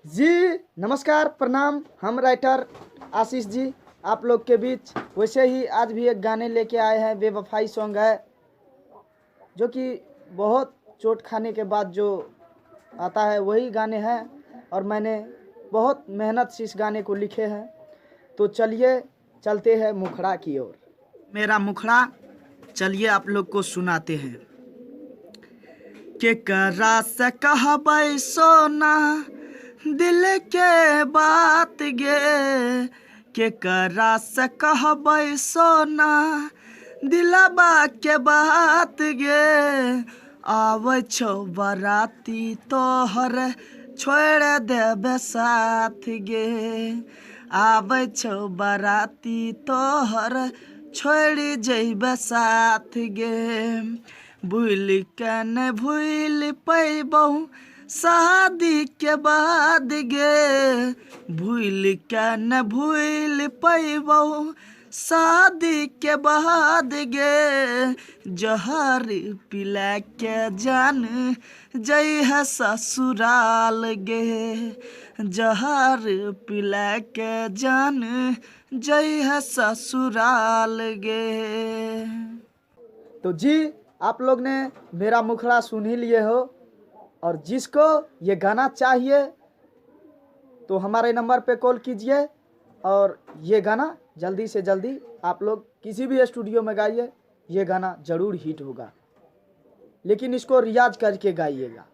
जी नमस्कार, प्रणाम। हम राइटर आशीष जी आप लोग के बीच वैसे ही आज भी एक गाने लेके आए हैं। बेवफाई सॉन्ग है जो कि बहुत चोट खाने के बाद जो आता है वही गाने हैं, और मैंने बहुत मेहनत से इस गाने को लिखे हैं। तो चलिए चलते हैं मुखड़ा की ओर। मेरा मुखड़ा चलिए आप लोग को सुनाते हैं। केकरा से कहबै सोना दिल के बात गे, केकरा से कहबै सोना दिलबा के बात गे। आबै छौ बराती तोहर छोड़ देबे साथ गे, आबै छौ बराती तोहर छोड़ जइबे साथ गे। भूल के न भूल पैबहु शादी के बाद गे, भूल के न भूल पैबहु शादी के बाद गे। जहर पिला के जान जइह ससुराल गे, जहर पिला के जान जइह ससुराल गे। तो जी आप लोग ने मेरा मुखड़ा सुन ही लिए हो, और जिसको ये गाना चाहिए तो हमारे नंबर पे कॉल कीजिए, और ये गाना जल्दी से जल्दी आप लोग किसी भी स्टूडियो में गाइए। ये गाना ज़रूर हिट होगा, लेकिन इसको रियाज करके गाइएगा।